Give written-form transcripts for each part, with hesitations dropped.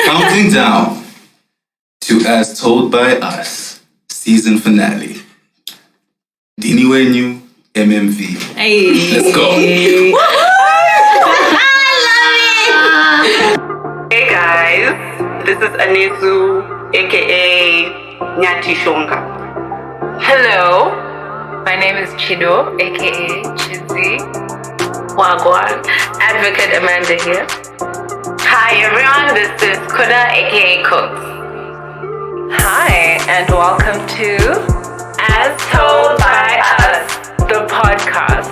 Counting down to As Told by Us, season finale. Dini Wenyu, MMV. Hey. Let's go. Hey guys, this is Anesu, aka Nyati Shonga. Hello, my name is Chido, aka Chizzy. Wagwan, Advocate Amanda here. Hi everyone, this is Kuda, aka Cooks. Hi, and welcome to As Told by Us, the podcast.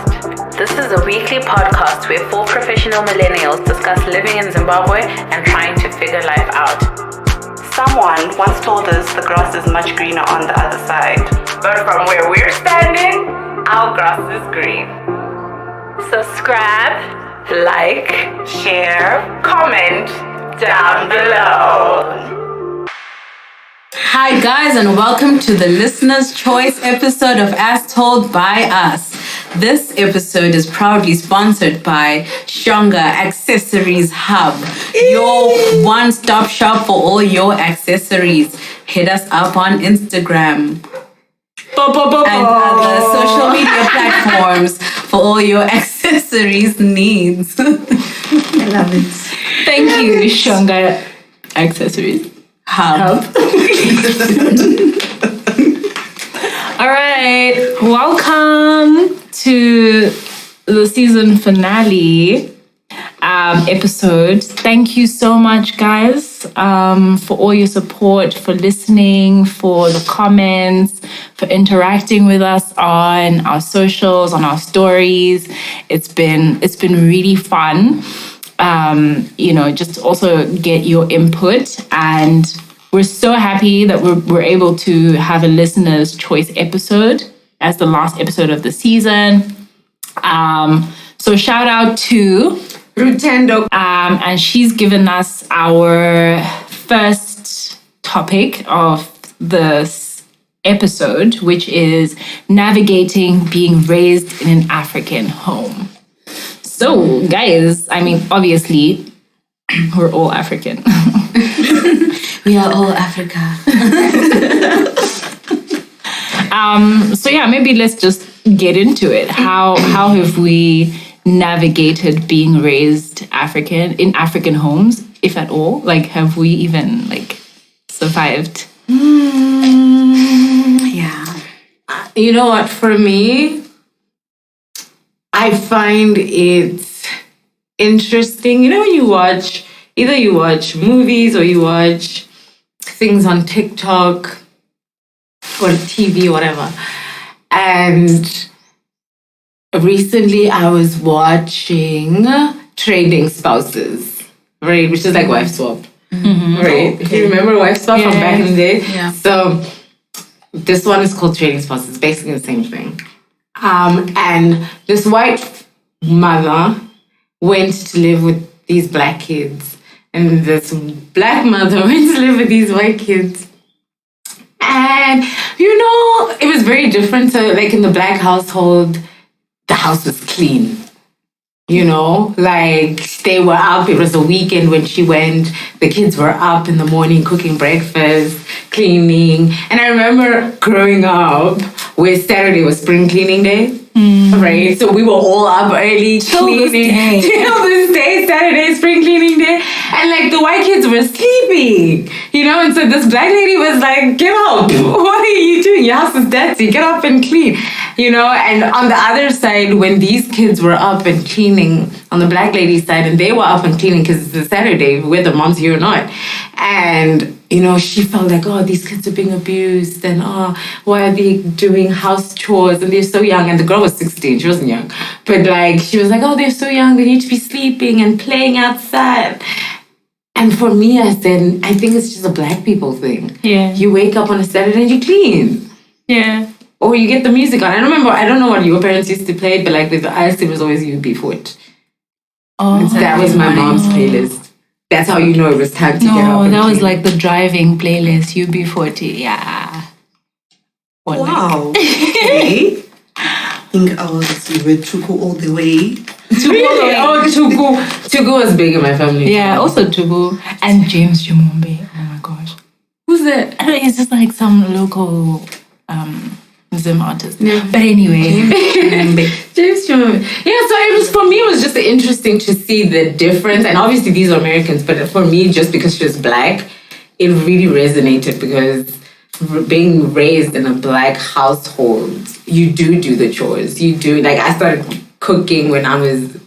This is a weekly podcast where 4 professional millennials discuss living in Zimbabwe and trying to figure life out. Someone once told us the grass is much greener on the other side. But from where we're standing, our grass is green. Subscribe, like, share, comment down below. Hi guys, and welcome to the Listener's Choice episode of As Told by Us. This episode is proudly sponsored by Shonga Accessories Hub, your one-stop shop for all your accessories. Hit us up on Instagram and other social media platforms for all your accessories needs. I love it. Thank you, Shonga Accessories Hub. All right, welcome to the season finale episode. Thank you so much, guys, for all your support, for listening, for the comments, for interacting with us on our socials, on our stories. It's been really fun. Just also get your input, and we're so happy that we're able to have a listener's choice episode as the last episode of the season. So shout out to Rutendo. and she's given us our first topic of this episode, which is navigating being raised in an African home. So, guys, I mean, obviously, we're all African. We are all Africa. So yeah, maybe let's just get into it. How have we navigated being raised in African homes, if at all? Like, have we even survived? Yeah. You know what, for me, I find it interesting. You know, when you watch movies or you watch things on TikTok or TV, whatever. And recently I was watching Trading Spouses, right? Which is like Wife Swap, right? Okay. You remember Wife Swap from back in the day? Yeah. So this one is called Trading Spouses, basically the same thing. And this white mother went to live with these black kids. And this black mother went to live with these white kids. And, it was very different. So, like, in the black household, the house was clean. They were up. It was a weekend when she went. The kids were up in the morning cooking breakfast, cleaning. And I remember growing up where Saturday was spring cleaning day. Right? So we were all up early cleaning. Till this day, Saturday, spring cleaning day. And the white kids were sleeping. And so this black lady was like, get up. What are you doing? Your house is dirty. Get up and clean. And on the other side, when these kids were up and cleaning on the black lady's side, and they were up and cleaning because it's a Saturday, whether mom's here or not. And she felt like, oh, these kids are being abused, and why are they doing house chores, and they're so young. And the girl was 16, she wasn't young. But she was like, oh, they're so young, they need to be sleeping and playing outside. And for me, I said, I think it's just a black people thing. Yeah. You wake up on a Saturday and you clean. Yeah. Or you get the music on. I don't know what your parents used to play, but with us, it was always UB40. Oh, that was my mom's playlist. That's how you know it was time to get up. No, that was like the driving playlist, UB40. Yeah. Wow. Okay. I think we were to go all the way. Really? Oh, Tugu was big in my family. Yeah, also Tugu and James Jumombe. Oh my gosh. Who's that? I don't know, he's just like some local Zim artist. Yeah. But anyway. James Jones. Yeah, so it was, for me, it was just interesting to see the difference. And obviously these are Americans, but for me, just because she was black, it really resonated because being raised in a black household, you do the chores. You do, like, I started cooking when I was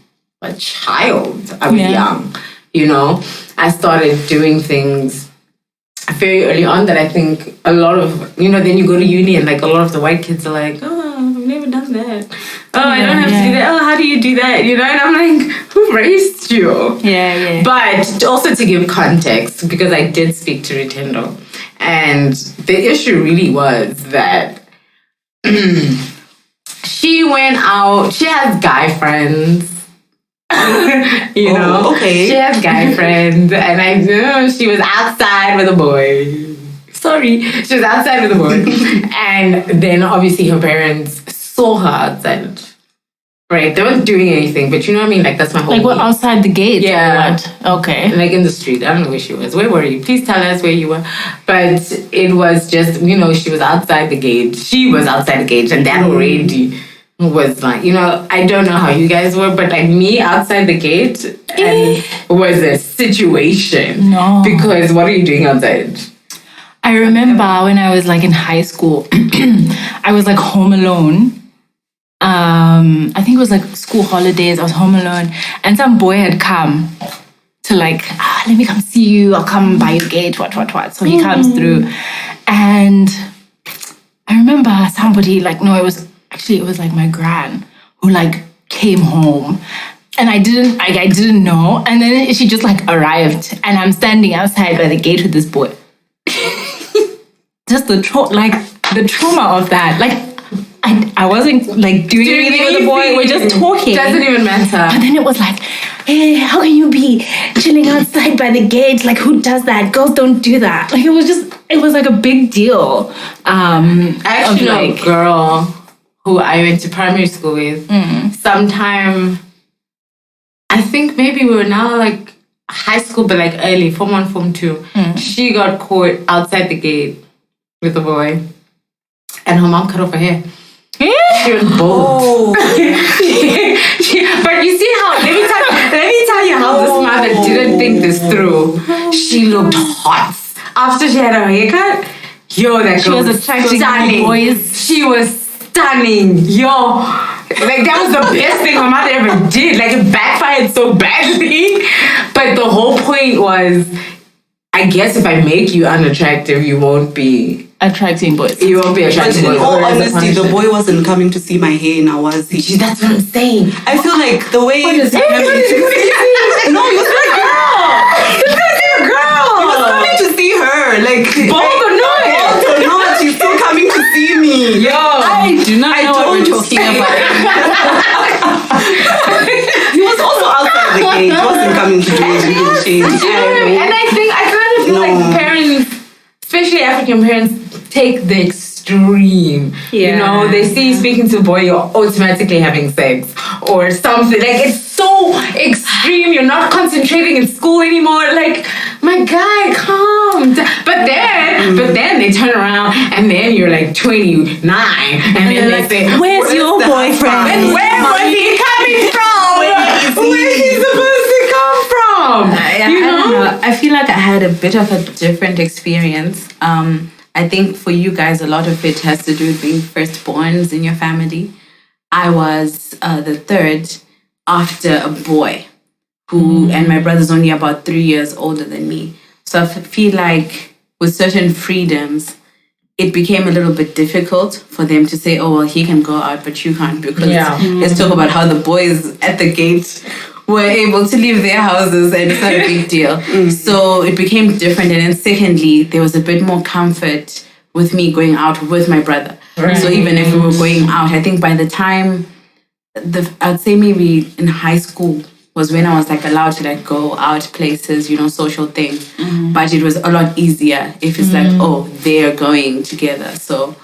a child. I was young, you know. I started doing things very early on that I think a lot of, you know, then you go to uni and like a lot of the white kids are like, oh, I've never done that. Oh, I don't have to do that. Oh, how do you do that? You know, and I'm like, who raised you? Yeah. But also to give context, because I did speak to Ritendo, and the issue really was that she went out, she has guy friends. You know, okay. She has guy friends, and I knew she was outside with a boy. Sorry, she was outside with a boy, and then obviously her parents saw her outside. Right, they weren't doing anything, but you know what I mean. Like that's my whole. Like what, outside the gate? Yeah. Or what? Okay. Like in the street. I don't know where she was. Where were you? Please tell us where you were. But it was just, you know, she was outside the gate. She was outside the gate, and that already was like, you know, I don't know how you guys were, but like me outside the gate and was a situation. No. Because what are you doing outside? I remember when I was like in high school, I was like home alone. I think it was like school holidays. I was home alone, and some boy had come to like, let me come see you. I'll come by your gate. What. So he comes through, and I remember somebody like, no, it was like my gran who like came home, and I didn't know, and then she just like arrived, and I'm standing outside by the gate with this boy. Just the trauma of that, like. I wasn't like doing anything with the boy. We're just talking. Doesn't even matter. But then it was like, hey, how can you be chilling outside by the gate? Like, who does that? Girls don't do that. Like, it was like a big deal. I actually know a girl who I went to primary school with. Sometime, I think maybe we were now like high school, but like early, Form 1, Form 2. She got caught outside the gate with a boy, and her mom cut off her hair. She was bold. But you see how, let me tell you how this mother didn't think this through. She looked hot after she had her haircut. Yo, that girl was attracting stunning. boys. She was stunning. Yo, like that was the best thing my mother ever did. Like it backfired so badly. But the whole point was, I guess if I make you unattractive, you won't be attracting boys. You won't be attracting boys. In all honesty, the boy wasn't coming to see my hair now, was he? That's what I'm saying. I feel like the way... What is happening? No, you was a girl! You was coming to see her. Like... Bold or not? Bold or not, she's still coming to see me. Yo! I do not know what we're talking about. He was also outside the gate. He wasn't coming to do anything. And I think I kind of feel like parents, especially African parents, take the extreme. You know, they see you speaking to a boy, you're automatically having sex or something. Like it's so extreme. You're not concentrating in school anymore. Like, my guy, calm down. But then they turn around and then you're like 29 and then they say, where's your boyfriend? And where was he coming from? Where is he supposed to come from? I don't know. I feel like I had a bit of a different experience. I think for you guys, a lot of it has to do with being firstborns in your family. I was the third after a boy and my brother's only about 3 years older than me. So I feel like with certain freedoms, it became a little bit difficult for them to say, oh, well, he can go out, but you can't. Because let's talk about how the boys at the gate were able to leave their houses and it's not a big deal. So it became different. And then secondly, there was a bit more comfort with me going out with my brother. Right. So even if we were going out, I think by the time, I'd say maybe in high school was when I was like allowed to like go out places, you know, social things. But it was a lot easier if it's like, oh, they're going together. So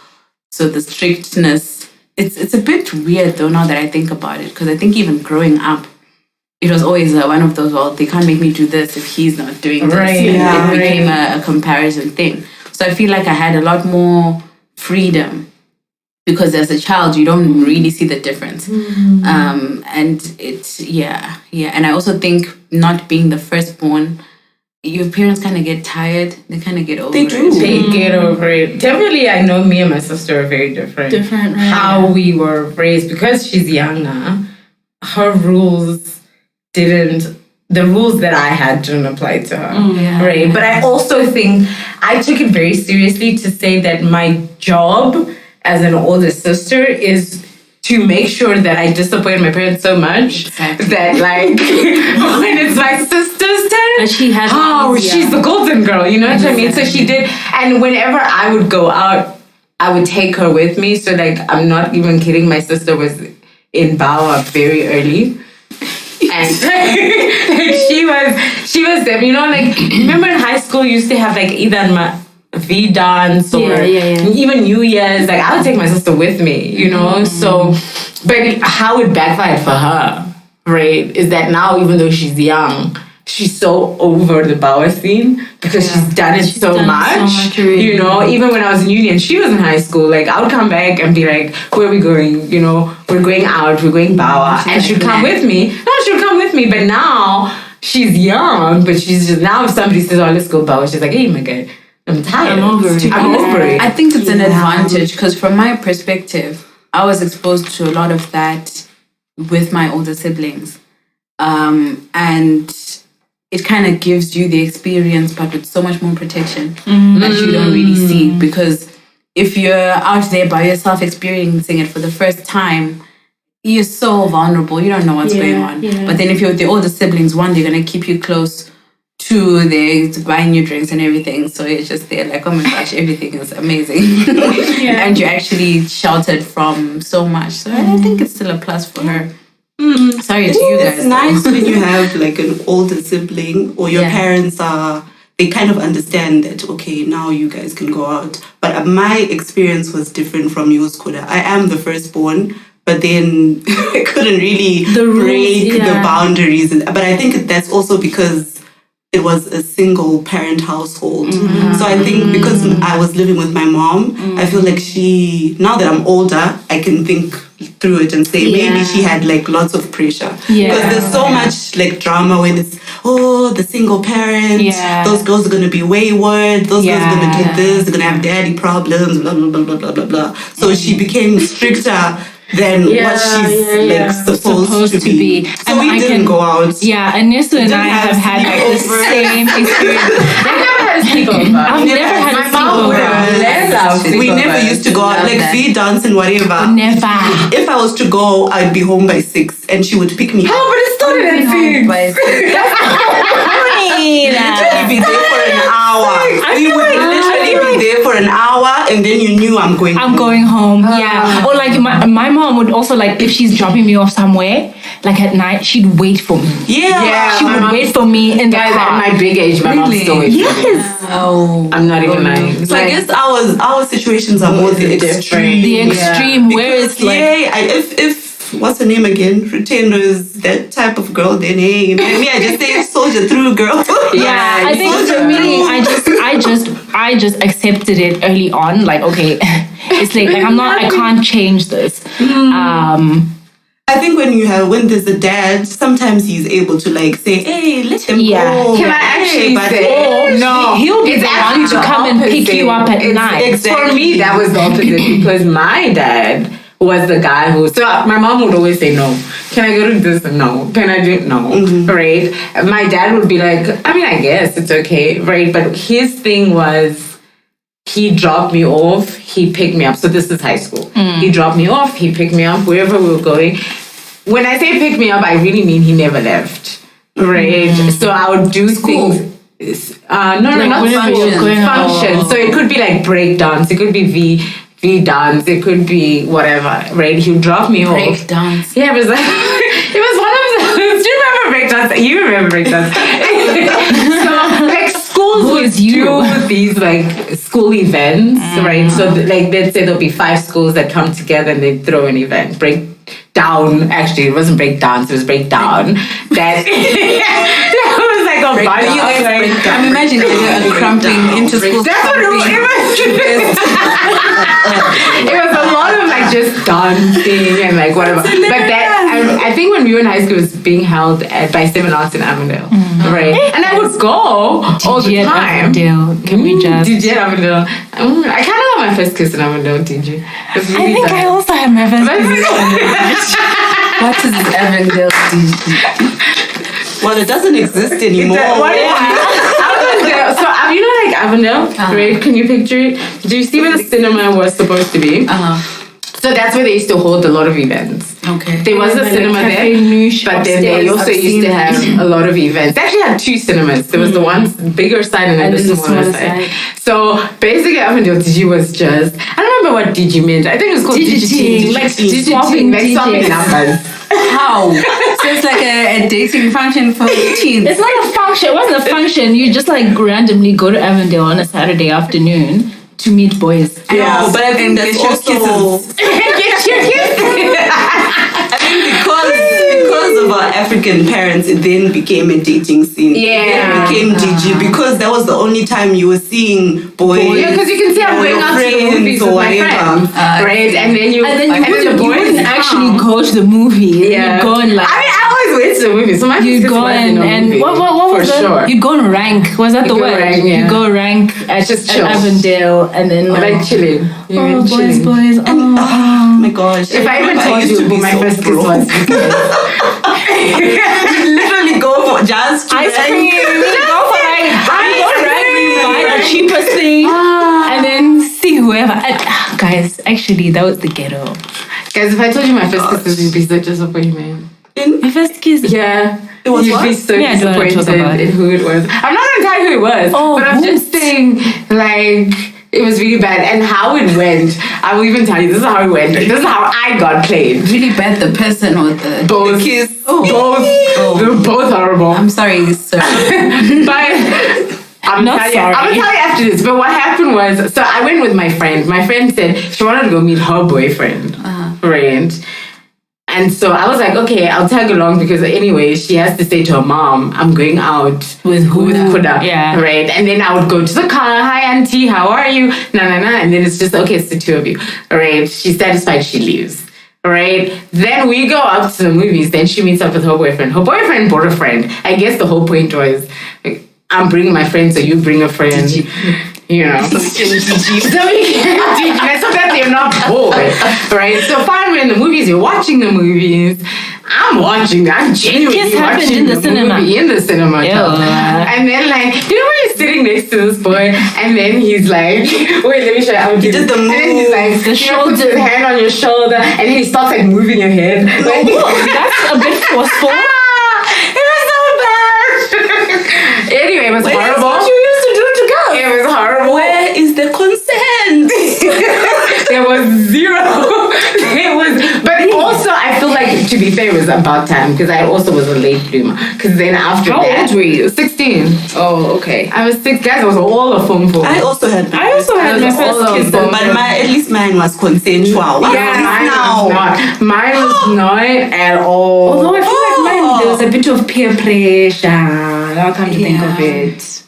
the strictness it's a bit weird though now that I think about it, because I think even growing up, it was always one of those, well, they can't make me do this if he's not doing this. Right, It became a comparison thing. So I feel like I had a lot more freedom, because as a child, you don't really see the difference. And it's, And I also think not being the firstborn, your parents kind of get tired. They kind of get over it. They get over it. Definitely, I know me and my sister are very different. Different, right? How we were raised, because she's younger, her rules the rules that I had didn't apply to her. Right? But I also think I took it very seriously to say that my job as an older sister is to make sure that I disappoint my parents so much that, like, when it's my sister's turn, she has she's the golden girl, you know what I mean? So she did, and whenever I would go out, I would take her with me. So, like, I'm not even kidding, my sister was in Bawa very early. And she was there, you know, like, remember in high school you used to have like either V dance or even New Year's, like I would take my sister with me, you know. So, but how it backfired for her, right, is that now, even though she's young, she's so over the Bauer scene because she's done it so much, you know. Even when I was in uni and she was in high school, like I would come back and be like, where are we going? You know, we're going out, we're going Bauer. And she'd come with me. No, she'd come with me. But now she's young, but she's just, now if somebody says, oh, let's go Bauer, she's like, hey, my God, I'm tired. I'm over it. I think it's an advantage, because from my perspective, I was exposed to a lot of that with my older siblings. And it kind of gives you the experience, but with so much more protection that you don't really see. Because if you're out there by yourself experiencing it for the first time, you're so vulnerable. You don't know what's going on. But then if you're with the older siblings, one, they're going to keep you close to buying you drinks and everything. So it's just there like, oh my gosh, everything is amazing. And you're actually sheltered from so much. So I think it's still a plus for her. Sorry to you guys. It's nice when you have like an older sibling, or your parents they kind of understand that, okay, now you guys can go out. But my experience was different from yours, Koda. I am the firstborn, but then I couldn't really break the boundaries. But I think that's also because it was a single parent household. So I think because I was living with my mom, I feel like now that I'm older, I can think through it and say maybe she had like lots of pressure. Because there's so much like drama when it's, the single parent, those girls are going to be wayward, those girls are going to do this, they're going to have daddy problems, blah, blah, blah, blah, blah, blah, blah. So she became stricter than what she's like supposed to be. So and we didn't go out. Yeah, and Nesu and I have had like the same experience. I've never had a sleepover. I've never had a sleepover. We never used to go out, like V dance and whatever. Never. If I was to go, I'd be home by 6 and she would pick me up. Oh, but it started at 6. Literally be there for an hour. We would literally be there for an hour, and then you knew I'm going home. Yeah. Or like my mom would also, like, if she's dropping me off somewhere, like at night, she'd wait for me. Yeah. She would wait for me in the car. At my big age, my mom still waits for me. Yes. Oh, I'm not even lying. So I guess our situations are more the extreme. The extreme, where it's like, if what's her name again? Pretenders, that type of girl. Then hey, me, I just say soldier through, girl. Yeah, I think for me, I just accepted it early on. Like, okay, it's like I can't change this. I think when there's a dad, sometimes he's able to like say, hey, let him go. Can I actually say? No, he'll be the one to come and pick you up at night. Exactly. For me, that was the opposite because my dad was the guy who, so my mom would always say no. Can I go to this? No. Can I do no? Right? My dad would be like, I mean, I guess it's okay, right? But his thing was, he dropped me off, he picked me up. So this is high school. He dropped me off, he picked me up wherever we were going. When I say pick me up, I really mean he never left, right? So I would do things. Not functions. So it could be like break dance, it could be V dance, it could be whatever, right? He would drop me off. Break dance. Yeah, it was like, it was one of those. Do you remember break dance? You remember break dance. So like school schools Who would is you? do these like school events, right? So like let's say there'll be 5 schools that come together and they throw an event, break down. Actually, it wasn't break dance; it was break down. That was like a bunch of like, I'm imagining a crumpling into school. that's what it was. It was a lot of like just dancing and like whatever. But that I think when we were in high school, it was being held by 7 Arts in Avondale, right? And I would go all the DJ at time. Avondale. Can we just? DJ at Avondale. I kind of got my first kiss in Avondale, DJ. I think I also had my first kiss. What is Avondale DJ? Well, it doesn't exist anymore. Avondale. So you know, like Avondale, right? Can you picture it? Do you see where the cinema was supposed to be? So that's where they used to hold a lot of events. Okay. There was a cinema there, but then they also used to have a lot of events. They actually had 2 cinemas. There was the one bigger side and then the smaller side. So basically, Avondale DG was just, I don't remember what DG meant. I think it was called DG. Like swapping numbers. How? So it's like a dating function for teens. It's not a function. It wasn't a function. You just like randomly go to Avondale on a Saturday afternoon to meet boys. Yeah, but I think that's also Get your I think because of our African parents, it then became a dating scene. Yeah. It became DG because that was the only time you were seeing boys. Yeah, because you can see I'm going out to the movies with my friends, right? And then you wouldn't actually go to the movie. Yeah. You'd go and like. I mean, I always went to the movies. So my You kids go was in a and movie, what for was that? sure. You go and rank. Was that the go word? rank, yeah. You go rank at Just at chill. Avondale and then Like chilling. oh, boys. Oh my gosh. If I even told used you to be who my so first kiss broke. was, Literally go for just ice cream. Go for like buy the cheapest thing and then see whoever. Guys, actually, that was the ghetto. guys, if I told you my first kiss, you'd be so disappointed. My first kiss. Yeah. It was You'd what? be so Yeah, I don't wanna talk disappointed about it. in who it was. I'm not gonna tell you who it was, Oh, but I'm who? just saying, like, it was really bad. And how it went, I will even tell you, this is how it went. This is how I got played. Really bad, the person or the Both. kiss. Both. They were both horrible. I'm sorry, sir. But I'm Not gonna sorry. tell you after this. But what happened was, so I went with my friend. My friend said she wanted to go meet her boyfriend, right? And so I was like, okay, I'll tag along because anyway, she has to say to her mom, I'm going out with Kuda. Yeah. Right. And then I would go to the car, hi auntie, how are you? And then it's just, okay, it's the 2 of you. Right. She's satisfied, she leaves. Right. Then we go out to the movies. Then she meets up with her boyfriend. Her boyfriend brought a friend. I guess the whole point was, like, I'm bringing my friend, so you bring a friend. You know, so that they're not bored, right? So fine, we're in the movies, you're watching the movies. I'm genuinely Kiss happened watching in the cinema. movie in the cinema. Ew. And then, like, you know when you're sitting next to this boy, and then he's like, wait, let me show you how he did the And then he's like, The puts his hand on your shoulder, and then he starts like moving your head. Like, That's a bit forceful. it was so bad. Anyway, it was horrible. That's what you used to do to girls. It was horrible. Where is the consent? There was zero. But also, I feel like, to be fair, it was about time because I also was a late bloomer. Because then after How that, old were you? 16. Oh, okay. I was 6 guys. I was all a phone for. I also had I also had my first kiss, but at least mine was consensual. What Yeah, is mine now? was not. Mine was not at all. Although I feel like mine, there was a bit of peer pressure. Now I come to think of it.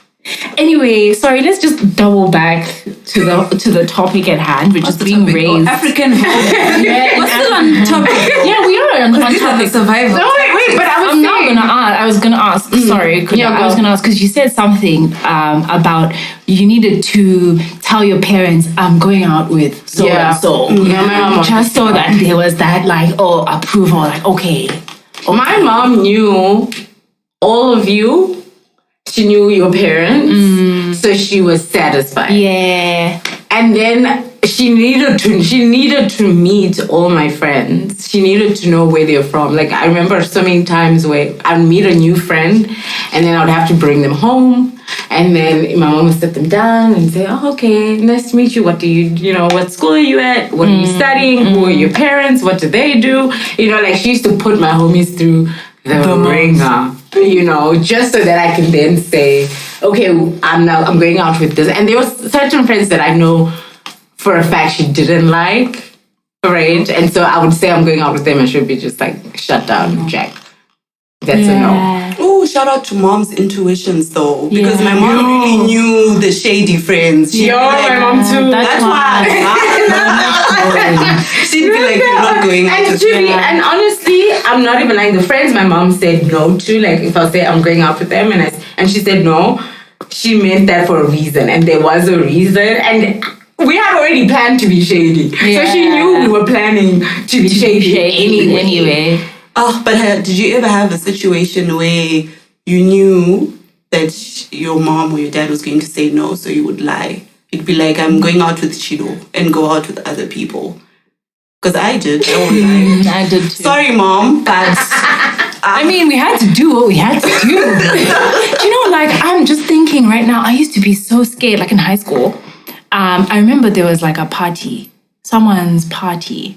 Anyway, sorry, let's just double back to the topic at hand, which is being raised. African home. Yeah, We're still on topic. Yeah, we are on These are the topic. survival. No, wait, but I was I'm not saying. gonna ask. I was gonna ask. Sorry, Kuda, Yeah, I was go. gonna ask because you said something about you needed to tell your parents I'm going out with so Yeah. and so. Yeah, my mom. Just so that there was that like approval, like okay. My mom knew all of you. She knew your parents, so she was satisfied. Yeah. And then she needed to meet all my friends. She needed to know where they're from. Like I remember so many times where I'd meet a new friend and then I'd have to bring them home. And then my mom would sit them down and say, oh, okay, nice to meet you. What do what school are you at? What are you studying? Who are your parents? What do they do? Like she used to put my homies through the ringer, just so that I can then say, okay, I'm going out with this. And there were certain friends that I know for a fact she didn't like, right? And so I would say I'm going out with them and she'd be just like, shut down, Jack. That's a no. Oh, shout out to mom's intuitions though, because my mom really knew the shady friends. She'd be like, my mom too. That's why. She'd be like, you're not going out with them. And honestly, I'm not even like the friends my mom said no to. Like if I say I'm going out with them and she said no, she meant that for a reason, and there was a reason, and we had already planned to be shady. So she knew we were planning to be shady anyway. Oh, but did you ever have a situation where you knew that your mom or your dad was going to say no, so you would lie? You'd be like, I'm going out with Chido and go out with other people. Because I did. I would lie. I did too. Sorry, mom, but... I mean, we had to do what we had to do. You know, like, I'm just thinking right now, I used to be so scared, like in high school. I remember there was like a party, someone's party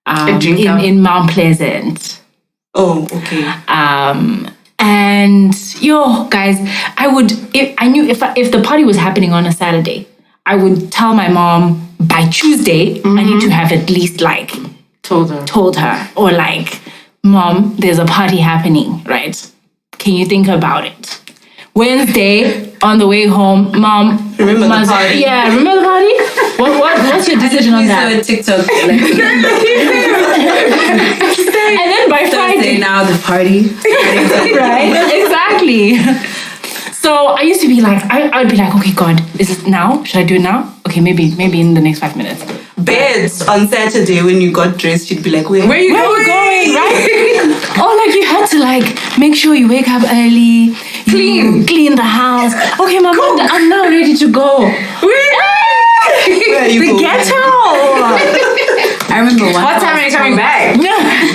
in Mount Pleasant. Oh, okay. And guys, if the party was happening on a Saturday, I would tell my mom by Tuesday, I need to have at least like told her, or like, Mom, there's a party happening, right? Can you think about it? Wednesday, on the way home, Mom, remember the party? Yeah, remember the party? What's your decision on that? I TikTok. And then by Friday, now the party. Right? Exactly. So I used to be like, I'd be like, okay, God, is it now? Should I do it now? Okay, maybe in the next 5 minutes. Beds on Saturday when you got dressed, you'd be like, where are you going? Right? Or like you had to like make sure you wake up early, clean the house. Okay, Mama, I'm now ready to go. Where are you going? Ghetto. I remember what time are you coming back?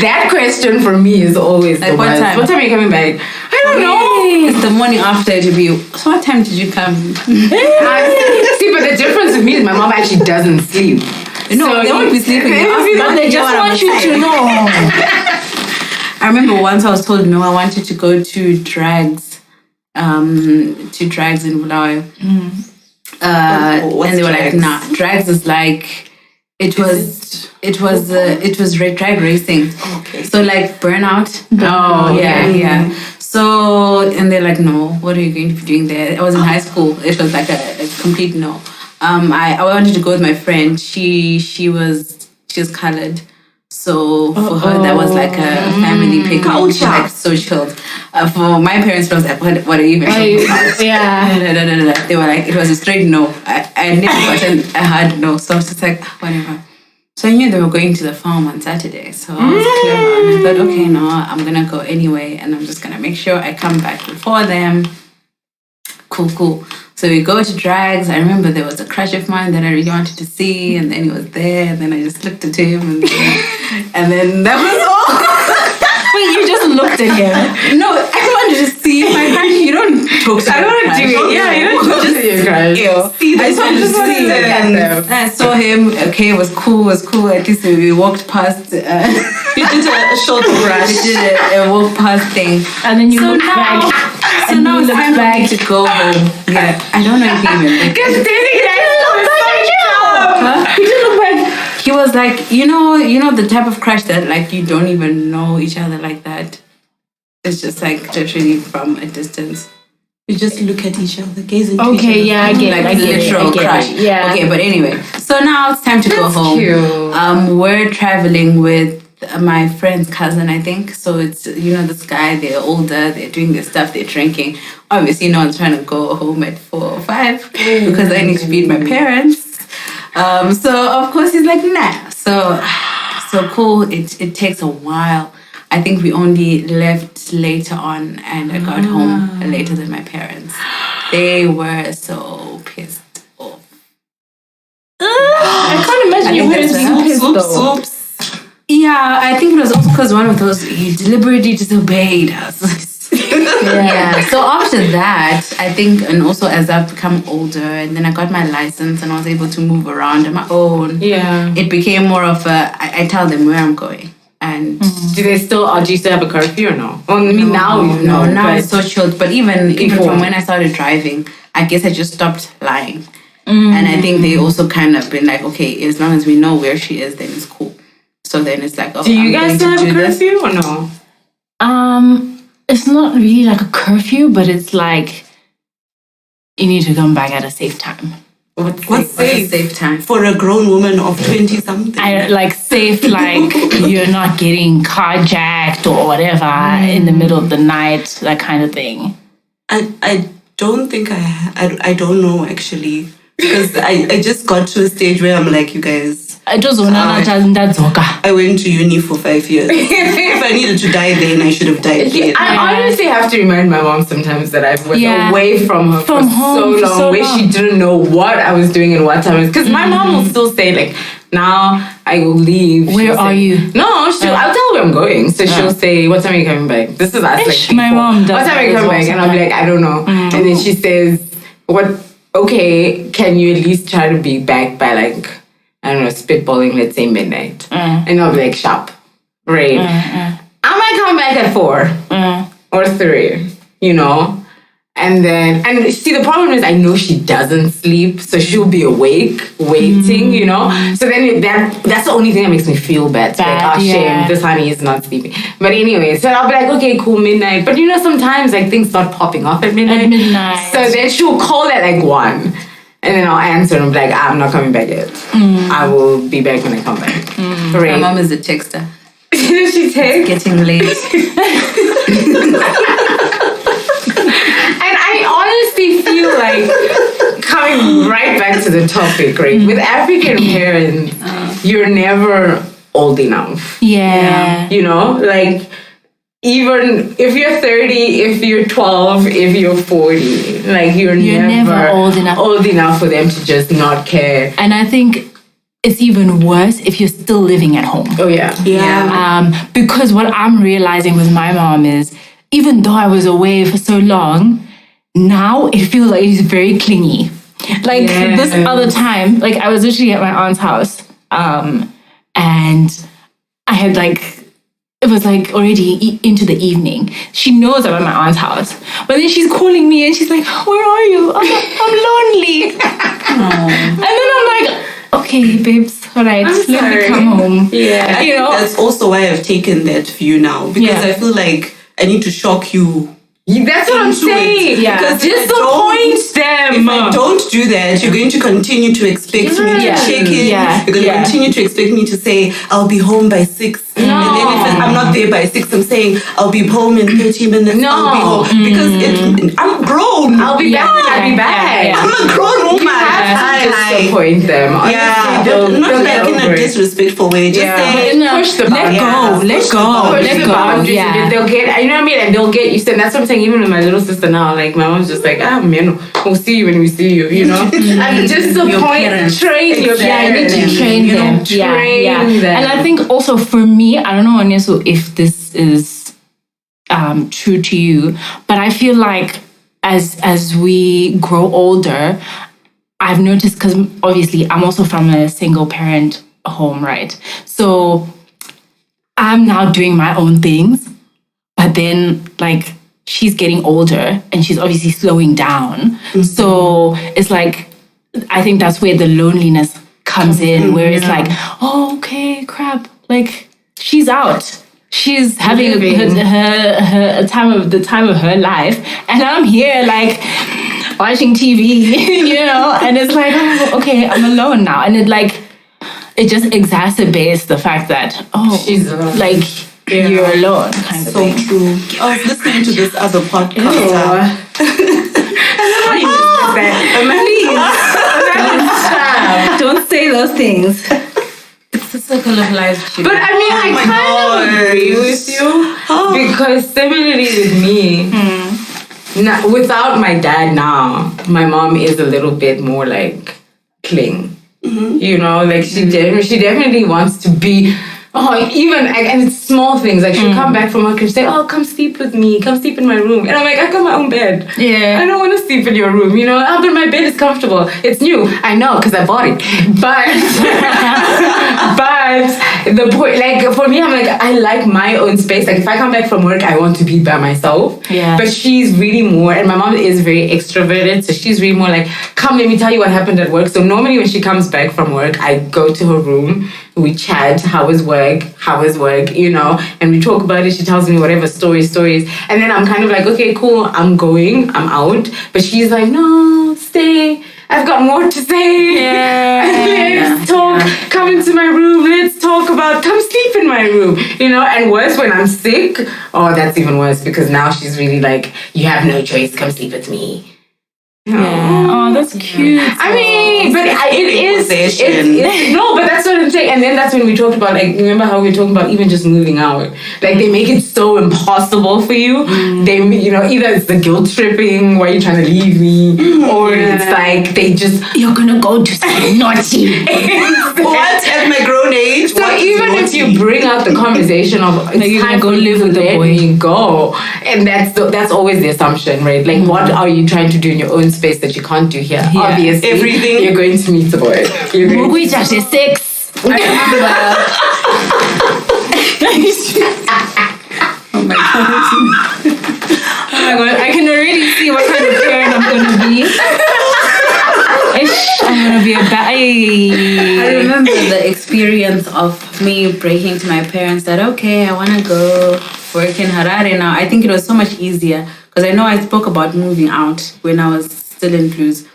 That question for me is always like, what time? What time are you coming back? I don't know. It's the morning after it will be. So what time did you come? See, but the difference with me is my mom actually doesn't sleep. No, so they won't be sleeping. But they just want you to know. I remember once I was told no, I wanted to go to drags in Bulawayo. And they were like, nah, drags is like it was drag racing. Okay. So like burnout. Oh yeah. So and they're like, no, what are you going to be doing there? I was in high school. It was like a complete no. I wanted to go with my friend. She was colored. So for her, that was like a family picnic. She like so chilled. For my parents, it was like, what are you even talking about? Yeah. They were like, it was a straight no. I never gotten a hard no. So I was just like, whatever. So I knew they were going to the farm on Saturday. So I was clever. And I thought, okay, no, I'm going to go anyway. And I'm just going to make sure I come back before them. Cool. So we go to drags. I remember there was a crush of mine that I really wanted to see, and then he was there, and then I just looked at him, and then that was all. Wait, you just looked at him? No, I wanted to see my crush. You don't talk to I don't do it. Yeah, you don't talk to your crush. See, I just wanted to see them. I saw him. Okay, it was cool. At least we walked past. You did a short brush. We did a walk past thing, and then you looked back. So now it's time for me to go home. Yeah, I don't know if he even. He didn't look back. He was like, you know the type of crush that like you don't even know each other like that. It's just like literally from a distance. You just look at each other, gaze into each other. Okay, yeah, I get like it. literal crush. Yeah. Okay, but anyway, so now it's time to go home. Cute. We're traveling with my friend's cousin, I think. So it's, this guy, they're older, they're doing their stuff, they're drinking. Obviously, no one's trying to go home at 4 or 5 because I need to feed my parents. So, of course, he's like, nah. So cool. It takes a while. I think we only left later on and I got home later than my parents. They were so pissed off. I can't imagine you were being pissed though. Yeah, I think it was also because one of those, you deliberately disobeyed us. Yeah. So after that, I think, and also as I've become older, and then I got my license and I was able to move around on my own. Yeah. It became more of I tell them where I'm going. And Do you still have a curfew or no? Well, I mean, now it's so chilled. But even from when I started driving, I guess I just stopped lying. And I think they also kind of been like, okay, as long as we know where she is, then it's cool. So then it's like, oh, do you guys still have a curfew or no? It's not really like a curfew, but it's like you need to come back at a safe time. What's safe time for a grown woman of 20-something? Safe, like you're not getting carjacked or whatever in the middle of the night, that kind of thing. I don't think I don't know actually, because I just got to a stage where I'm like, you guys, I went to uni for 5 years. If I needed to die then, I should have died then. I honestly have to remind my mom sometimes that I've been away from her for so long, where she didn't know what I was doing and what time it was. Because my mom will still say, like, now I will leave. Where are you? No, I'll tell her where I'm going. So she'll say, what time are you coming back? This is us, like, my mom does. What time are you coming back? And I'll be like, I don't know. And then she says, okay, can you at least try to be back by, like, I don't know, spitballing, let's say midnight. And I'll be like, sharp. Right. I might come back at 4 or 3, you know? And see, the problem is I know she doesn't sleep, so she'll be awake, waiting, you know? So then that's the only thing that makes me feel bad. Shame, this honey is not sleeping. But anyway, so I'll be like, okay, cool, midnight. But you know, sometimes like things start popping off at midnight. So then she'll call at like 1. And then I'll answer and I'm like, I'm not coming back yet. I will be back when I come back. My mom is a texter. She takes? It's getting late. And I honestly feel like, coming right back to the topic, right? With African parents, you're never old enough. Yeah. You know, like, even if you're 30, if you're 12, if you're 40, like you're never old enough for them to just not care. And I think it's even worse if you're still living at home. Oh yeah. Because what I'm realizing with my mom is, even though I was away for so long, now it feels like it's very clingy. Like this other time, like I was literally at my aunt's house, and I had like, it was like already into the evening. She knows I'm at my aunt's house. But then she's calling me and she's like, where are you? I'm lonely. And then I'm like, okay, babes, all right, let me come home. Yeah. You know? That's also why I've taken that view now. Because I feel like I need to shock you. That's what I'm saying. Because disappoint them. If I don't do that, you're going to continue to expect me to check in. You're going to continue to expect me to say, I'll be home by 6. No. And then if I'm not there by 6, I'm saying, I'll be home in 30 minutes. No. I'll be home. Because I'm grown. I'll be back when I'll be back. I'm a grown woman. You have to disappoint them. Honestly, not like in a disrespectful way. Just say, push the boundaries. Let go. Push the boundaries. They'll get, you know what I mean? And they'll get used to it. And that's what I'm saying. Even with my little sister now, like my mom's just like, man, we'll see you when we see you, you know? And just the point, train your parents. You need to train them. Train them. And I think also for me, I don't know, Onyesu, if this is true to you, but I feel like as we grow older, I've noticed, because obviously I'm also from a single parent home, right? So I'm now doing my own things, but then like she's getting older and she's obviously slowing down. So it's like, I think that's where the loneliness comes in, where it's like, oh, okay, crap, like she's out. She's having her time of her life, and I'm here like watching TV, you know, and it's like, oh, okay, I'm alone now, and it just exacerbates the fact that she's like you're alone, kind of thing. So true. I was listening to this other podcast. Don't say those things. It's a circle of life. But I mean, I kind of agree with you because similarly with me, without my dad now, my mom is a little bit more like cling. You know, like she definitely wants to be. Oh, even, and it's small things. Like, she'll come back from work and say, oh, come sleep with me. Come sleep in my room. And I'm like, I got my own bed. Yeah. I don't want to sleep in your room, you know? Oh, but my bed is comfortable. It's new. I know, because I bought it. But, but the point, like, for me, I'm like, I like my own space. Like, if I come back from work, I want to be by myself. Yeah. But she's really more, and my mom is very extroverted, so she's really more like, come, let me tell you what happened at work. So normally when she comes back from work, I go to her room, we chat, how was work, you know, and we talk about it. She tells me whatever stories. And then I'm kind of like, okay, cool, I'm out. But she's like, no, stay. I've got more to say. Yeah. Let's talk. Come into my room. Let's talk about, come sleep in my room. You know, and worse when I'm sick. Oh, that's even worse because now she's really like, you have no choice. Come sleep with me. Yeah. Oh, that's cute. I mean, but it is. No, but that's what I'm saying. And then that's when we talked about, like, remember how we were talking about even just moving out? Like, they make it so impossible for you. They, you know, either it's the guilt tripping, why are you trying to leave me? Or it's like, they just, You're gonna go to something naughty. What? At my grown age? So what even if you bring up the conversation of, it's you're time gonna go for you live to with the let boy. me go. And that's always the assumption, right? Like, what are you trying to do in your own space that you can't do here? Yeah. Obviously, Everything. you're going to meet the boy. You're going We just had sex. Oh my god. Oh my god, I can already see what kind of parent I'm gonna be. I'm gonna be a I remember the experience of me breaking to my parents that, okay, I want to go work in Harare now. I think it was so much easier because I know I spoke about moving out when I was still in Blues.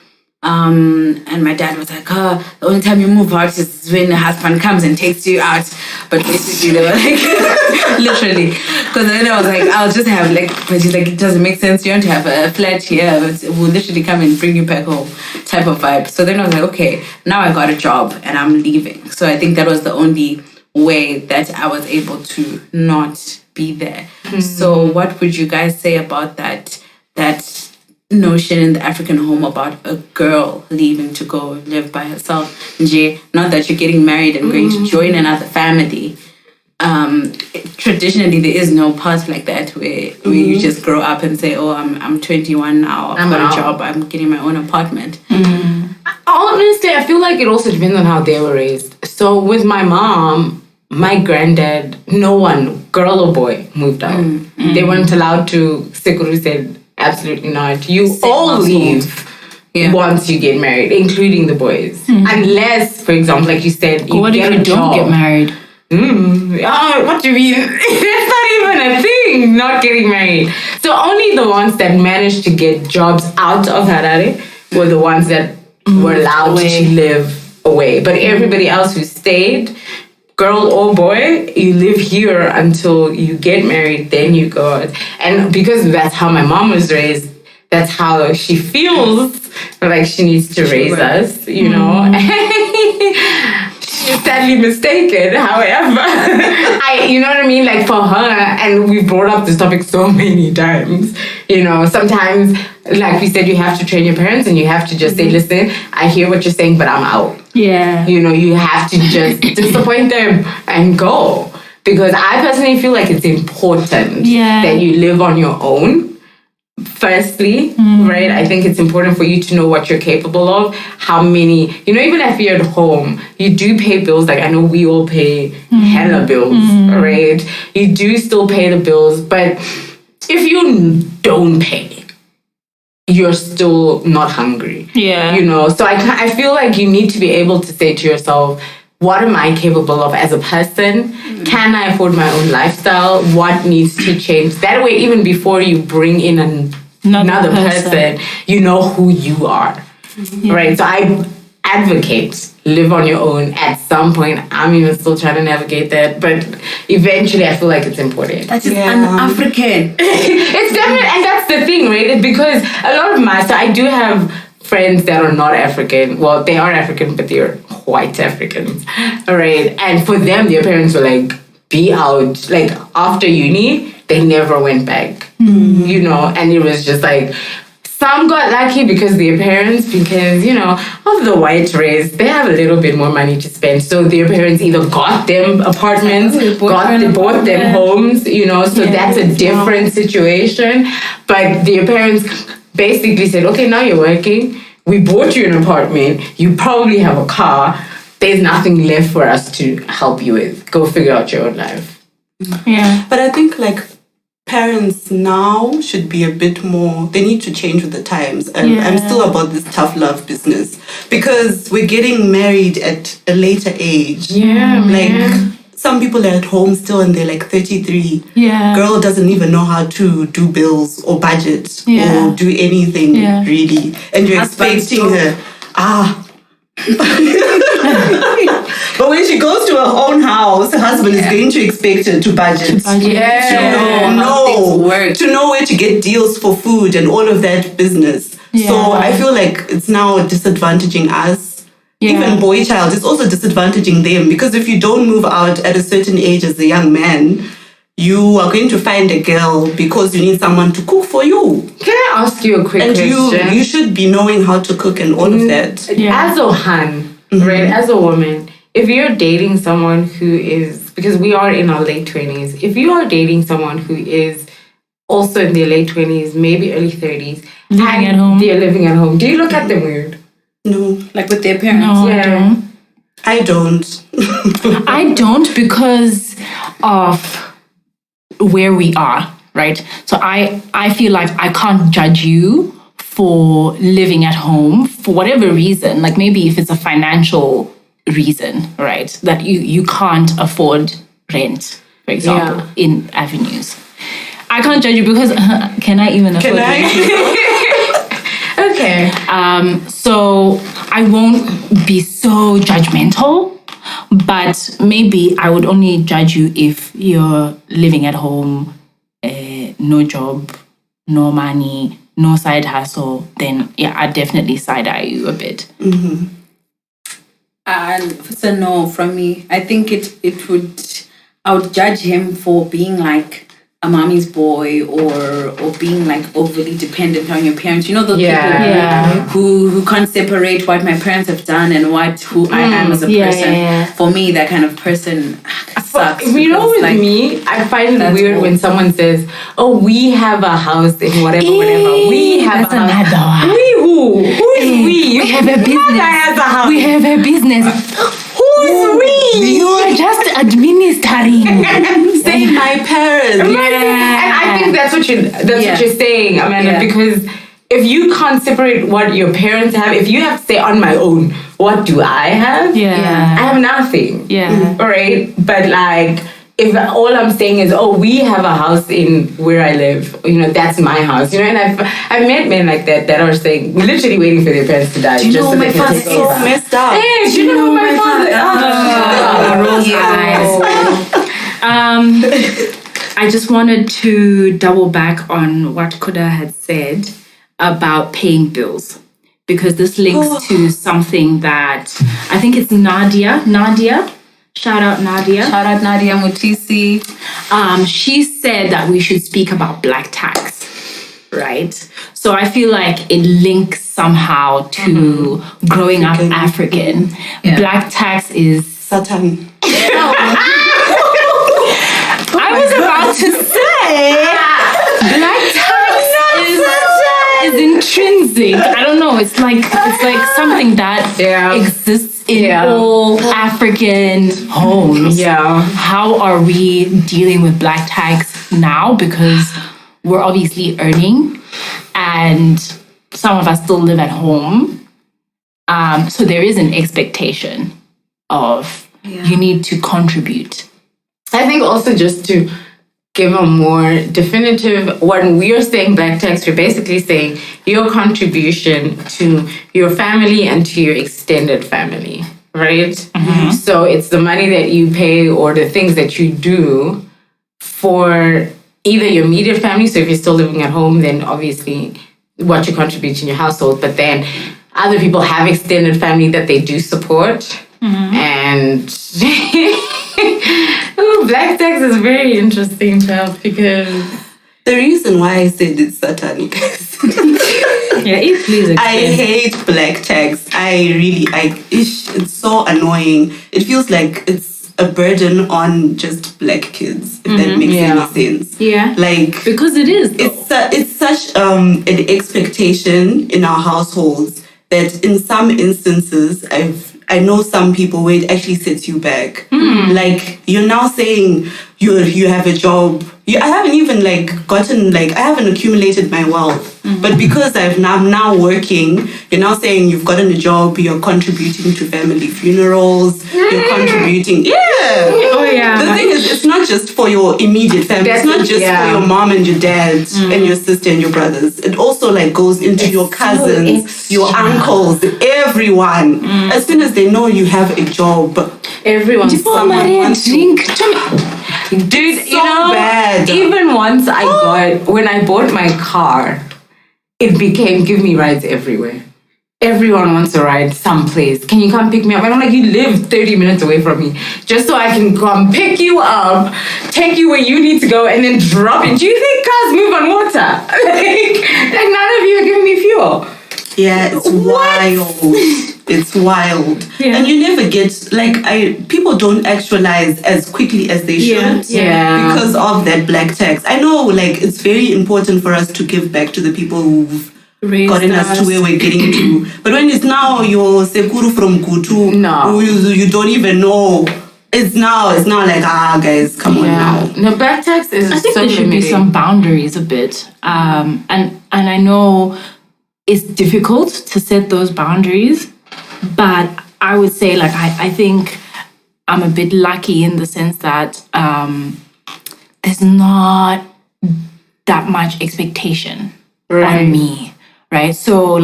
And my dad was like, oh, the only time you move out is when the husband comes and takes you out. But basically, they were like, literally. Because then I was like, I'll just have like, but he's like, it doesn't make sense. You don't have a flat here. We'll literally come and bring you back home type of vibe. So then I was like, okay, now I got a job and I'm leaving. So I think that was the only way that I was able to not be there. Mm-hmm. So what would you guys say about that notion in the African home about a girl leaving to go live by herself? Not that you're getting married and going to join another family. Traditionally, there is no path like that where you just grow up and say, oh, I'm 21 now, I've got a job, I'm getting my own apartment. Honestly, I feel like it also depends on how they were raised. So with my mom, my granddad, no one, girl or boy, moved out. They weren't allowed to. Sekuru said, absolutely not. You all leave once you get married, including the boys. Unless, for example, like you said, you what get if you a job. don't get married? What do you mean? It's not even a thing, not getting married. So only the ones that managed to get jobs out of Harare were the ones that were allowed to live away. But everybody else who stayed, girl or boy, you live here until you get married, then you go out. And because that's how my mom was raised, that's how she feels like she needs to raise us, you know. She's sadly mistaken, however. You know what I mean? Like for her, and we've brought up this topic so many times, you know, sometimes, like we said, you have to train your parents and you have to just say, listen, I hear what you're saying, but I'm out. Yeah. You know, you have to just disappoint them and go. Because I personally feel like it's important that you live on your own. Firstly, right? I think it's important for you to know what you're capable of. How many, you know, even if you're at home, you do pay bills. Like I know we all pay hella bills, right? You do still pay the bills. But if you don't pay, you're still not hungry. Yeah. You know, so I feel like you need to be able to say to yourself, what am I capable of as a person? Can I afford my own lifestyle? What needs to change? That way, even before you bring in another person, you know who you are. Right? So I advocate live on your own at some point. I'm even still trying to navigate that, but eventually I feel like it's important. That's just un-African. It's definitely, and that's the thing, right? It's because a lot of so I do have friends that are not African. Well, they are African, but they're white Africans, right? And for them, their parents were like, be out. Like, after uni, they never went back, you know? And it was just like, some got lucky because their parents, because, of the white race, they have a little bit more money to spend. So their parents either got them apartments, bought them homes, so that's a different situation. But their parents basically said, okay, now you're working. We bought you an apartment. You probably have a car. There's nothing left for us to help you with. Go figure out your own life. Yeah. But I think parents now should be a bit more, they need to change with the times. I'm still about this tough love business because we're getting married at a later age. Yeah. Some people are at home still and they're 33. Yeah. Girl doesn't even know how to do bills or budget or do anything really. And you're expecting her, but when she goes to her own house, her husband is going to expect her to budget. To know where to get deals for food and all of that business. Yeah. So I feel like it's now disadvantaging us. Yeah. Even boy child, it's also disadvantaging them because if you don't move out at a certain age as a young man, you are going to find a girl because you need someone to cook for you. Can I ask you a quick question? And you should be knowing how to cook and all of that. Yeah. As a Han, right, as a woman, if you're dating someone who is, because we are in our late 20s, if you are dating someone who is also in their late 20s, maybe early 30s, living at home, they're living at home, do you look at them weird? No. With their parents? No, yeah. I don't. I don't because of where we are, right? So I feel like I can't judge you for living at home for whatever reason. Maybe if it's a financial reason, right? That you can't afford rent, for example, in avenues. I can't judge you because can I even afford rent? Okay. So I won't be so judgmental, but maybe I would only judge you if you're living at home, no job, no money, no side hustle. Then I'd definitely side eye you a bit. Mm-hmm. It's a no from me. I think I would judge him for being a mommy's boy or being overly dependent on your parents. You know those people who can't separate what my parents have done and who I am as a person. Yeah. For me, that kind of person sucks. With me, I find it weird when someone says, "Oh, we have a house in whatever." We have a house. We who? Who is we? We have a business. Has a house. We have a business. Who's we? You are just administering. Say my parents. And I think that's what you're saying, Amanda, because if you can't separate what your parents have, if you have to say on my own, what do I have? Yeah. I have nothing. Yeah. All right. But if all I'm saying is, oh, we have a house in where I live, that's my house, and I've met men like that are saying, literally waiting for their parents to die. Do you know my father's so messed up? Hey, do you know my father? I just wanted to double back on what Kuda had said about paying bills, because this links to something that I think it's Nadia. Shout out Nadia Mutisi. She said that we should speak about black tax, right? So I feel like it links somehow to growing up African. Yeah. Black tax is Satan. I was about to say black tax is intrinsic. I don't know. It's like something that exists in all African homes. Yeah. How are we dealing with black tax now? Because we're obviously earning, and some of us still live at home. So there is an expectation of you need to contribute. I think also just to give a more definitive, when we are saying black tax, we're basically saying your contribution to your family and to your extended family, right? Mm-hmm. So it's the money that you pay or the things that you do for either your immediate family. So if you're still living at home, then obviously what you contribute in your household, but then other people have extended family that they do support. Mm-hmm. And black tax is very interesting, child, because The reason why I said it's satanic Yeah, please explain. I hate black tags. It's so annoying. It feels like it's a burden on just black kids, if that makes any sense. Yeah. Like, Because it is. it's such an expectation in our households that in some instances I know some people where it actually sets you back. Like, you're now saying you have a job. I haven't even I haven't accumulated my wealth. But because I'm now working, you're now saying you've gotten a job, you're contributing to family funerals, you're contributing. Yeah. Oh, yeah. The thing is, it's not just for your immediate family. It's not just for your mom and your dad and your sister and your brothers. It also like goes into your cousins, your uncles, everyone. As soon as they know you have a job, Everyone's Dude, so bad. Even once when I bought my car, it became give me rides everywhere. Everyone wants to ride someplace. Can you come pick me up? And I'm like, you live 30 minutes away from me. Just so I can come pick you up, take you where you need to go, and then drop it. Do you think cars move on water? like none of you are giving me fuel. Yeah, it's wild. It's wild. Yeah. And you never get, people don't actualize as quickly as they should. Yeah. Because of that black tax. I know, it's very important for us to give back to the people who've gotten us to where we're getting to. But when it's now your Sekuru from Kutu, who you don't even know, it's now like, guys, come on now. No, black tax is I think so there should be limiting. some boundaries a bit. And I know it's difficult to set those boundaries, but I would say I think I'm a bit lucky in the sense that there's not that much expectation on me, right? So